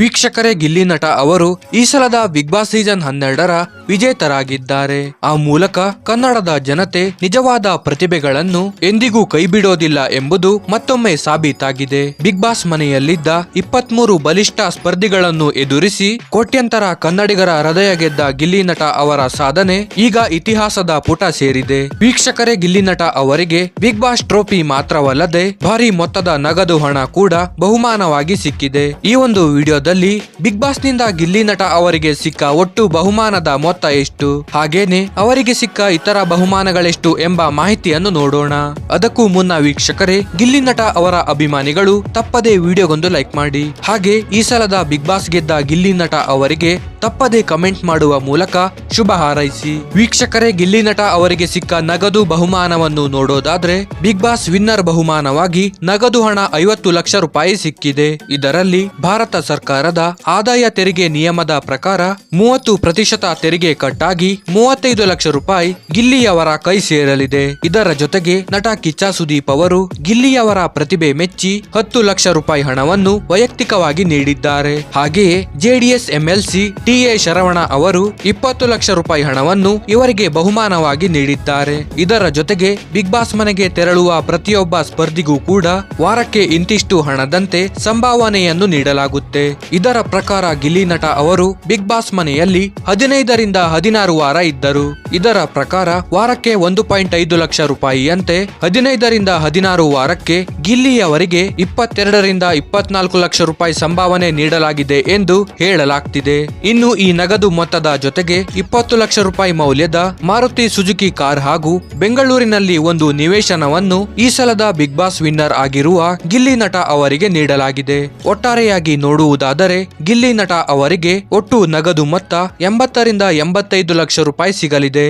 ವೀಕ್ಷಕರೇ, ಗಿಲ್ಲಿ ನಟ ಅವರು ಈ ಸಲದ ಬಿಗ್ ಬಾಸ್ ಸೀಸನ್ 12ರ ವಿಜೇತರಾಗಿದ್ದಾರೆ. ಆ ಮೂಲಕ ಕನ್ನಡದ ಜನತೆ ನಿಜವಾದ ಪ್ರತಿಭೆಗಳನ್ನು ಎಂದಿಗೂ ಕೈಬಿಡೋದಿಲ್ಲ ಎಂಬುದು ಮತ್ತೊಮ್ಮೆ ಸಾಬೀತಾಗಿದೆ. ಬಿಗ್ ಬಾಸ್ ಮನೆಯಲ್ಲಿದ್ದ 23 ಬಲಿಷ್ಠ ಸ್ಪರ್ಧಿಗಳನ್ನು ಎದುರಿಸಿ ಕೋಟ್ಯಂತರ ಕನ್ನಡಿಗರ ಹೃದಯ ಗೆದ್ದ ಗಿಲ್ಲಿ ನಟ ಅವರ ಸಾಧನೆ ಈಗ ಇತಿಹಾಸದ ಪುಟ ಸೇರಿದೆ. ವೀಕ್ಷಕರೇ, ಗಿಲ್ಲಿ ನಟ ಅವರಿಗೆ ಬಿಗ್ ಬಾಸ್ ಟ್ರೋಫಿ ಮಾತ್ರವಲ್ಲದೆ ಭಾರಿ ಮೊತ್ತದ ನಗದು ಹಣ ಕೂಡ ಬಹುಮಾನವಾಗಿ ಸಿಕ್ಕಿದೆ. ಈ ಒಂದು ವಿಡಿಯೋದಲ್ಲಿ ಬಿಗ್ ಬಾಸ್ ನಿಂದ ಗಿಲ್ಲಿ ನಟ ಅವರಿಗೆ ಸಿಕ್ಕ ಒಟ್ಟು ಬಹುಮಾನದ ಮೊತ್ತ ಎಷ್ಟು, ಹಾಗೇನೆ ಅವರಿಗೆ ಸಿಕ್ಕ ಇತರ ಬಹುಮಾನಗಳೆಷ್ಟು ಎಂಬ ಮಾಹಿತಿಯನ್ನು ನೋಡೋಣ. ಅದಕ್ಕೂ ಮುನ್ನ ವೀಕ್ಷಕರೇ, ಗಿಲ್ಲಿ ನಟ ಅವರ ಅಭಿಮಾನಿಗಳು ತಪ್ಪದೇ ವಿಡಿಯೋಗೊಂದು ಲೈಕ್ ಮಾಡಿ. ಹಾಗೆ ಈ ಸಲದ ಬಿಗ್ ಬಾಸ್ ಗೆದ್ದ ಗಿಲ್ಲಿ ನಟ ಅವರಿಗೆ ತಪ್ಪದೇ ಕಮೆಂಟ್ ಮಾಡುವ ಮೂಲಕ ಶುಭ ಹಾರೈಸಿ. ವೀಕ್ಷಕರೇ, ಗಿಲ್ಲಿ ನಟ ಅವರಿಗೆ ಸಿಕ್ಕ ನಗದು ಬಹುಮಾನವನ್ನು ನೋಡೋದಾದ್ರೆ ಬಿಗ್ ಬಾಸ್ ವಿನ್ನರ್ ಬಹುಮಾನವಾಗಿ ನಗದು ಹಣ 50 ಲಕ್ಷ ರೂಪಾಯಿ ಸಿಕ್ಕಿದೆ. ಇದರಲ್ಲಿ ಭಾರತ ಸರ್ಕಾರದ ಆದಾಯ ತೆರಿಗೆ ನಿಯಮದ ಪ್ರಕಾರ 30% ತೆರಿಗೆ ಕಟ್ಟಾಗಿ 35 ಲಕ್ಷ ರೂಪಾಯಿ ಗಿಲ್ಲಿಯವರ ಕೈ ಸೇರಲಿದೆ. ಇದರ ಜೊತೆಗೆ ನಟ ಕಿಚ್ಚ ಸುದೀಪ್ ಅವರು ಗಿಲ್ಲಿಯವರ ಪ್ರತಿಭೆ ಮೆಚ್ಚಿ 10 ಲಕ್ಷ ರೂಪಾಯಿ ಹಣವನ್ನು ವೈಯಕ್ತಿಕವಾಗಿ ನೀಡಿದ್ದಾರೆ. ಹಾಗೆಯೇ ಜೆಡಿಎಸ್ ಎಂಎಲ್ಸಿ ಟಿ.ಎ. ಶರವಣ ಅವರು 20 ಲಕ್ಷ ರೂಪಾಯಿ ಹಣವನ್ನು ಇವರಿಗೆ ಬಹುಮಾನವಾಗಿ ನೀಡಿದ್ದಾರೆ. ಇದರ ಜೊತೆಗೆ ಬಿಗ್ ಬಾಸ್ ಮನೆಗೆ ತೆರಳುವ ಪ್ರತಿಯೊಬ್ಬ ಸ್ಪರ್ಧಿಗೂ ಕೂಡ ವಾರಕ್ಕೆ ಇಂತಿಷ್ಟು ಹಣದಂತೆ ಸಂಭಾವನೆಯನ್ನು ನೀಡಲಾಗುತ್ತೆ. ಇದರ ಪ್ರಕಾರ ಗಿಲ್ಲಿ ನಟ ಅವರು ಬಿಗ್ ಬಾಸ್ ಮನೆಯಲ್ಲಿ 15ರಿಂದ 16 ವಾರ ಇದ್ದರು. ಇದರ ಪ್ರಕಾರ ವಾರಕ್ಕೆ 1.5 ಲಕ್ಷ ರೂಪಾಯಿಯಂತೆ 15ರಿಂದ 16 ವಾರಕ್ಕೆ ಗಿಲ್ಲಿಯವರಿಗೆ 22ರಿಂದ 24 ಲಕ್ಷ ರೂಪಾಯಿ ಸಂಭಾವನೆ ನೀಡಲಾಗಿದೆ ಎಂದು ಹೇಳಲಾಗ್ತಿದೆ. ಇನ್ನು ಈ ನಗದು ಮೊತ್ತದ ಜೊತೆಗೆ 20 ಲಕ್ಷ ರೂಪಾಯಿ ಮೌಲ್ಯದ ಮಾರುತಿ ಸುಜುಕಿ ಕಾರ್ ಹಾಗೂ ಬೆಂಗಳೂರಿನಲ್ಲಿ ಒಂದು ನಿವೇಶನವನ್ನು ಈ ಸಲದ ಬಿಗ್ ಬಾಸ್ ವಿನ್ನರ್ ಆಗಿರುವ ಗಿಲ್ಲಿ ನಟ ಅವರಿಗೆ ನೀಡಲಾಗಿದೆ. ಒಟ್ಟಾರೆಯಾಗಿ ನೋಡುವುದಾದರೆ ಗಿಲ್ಲಿ ನಟ ಅವರಿಗೆ ಒಟ್ಟು ನಗದು ಮೊತ್ತ 80ರಿಂದ 85 ಲಕ್ಷ ರೂಪಾಯಿ ಸಿಗಲಿದೆ.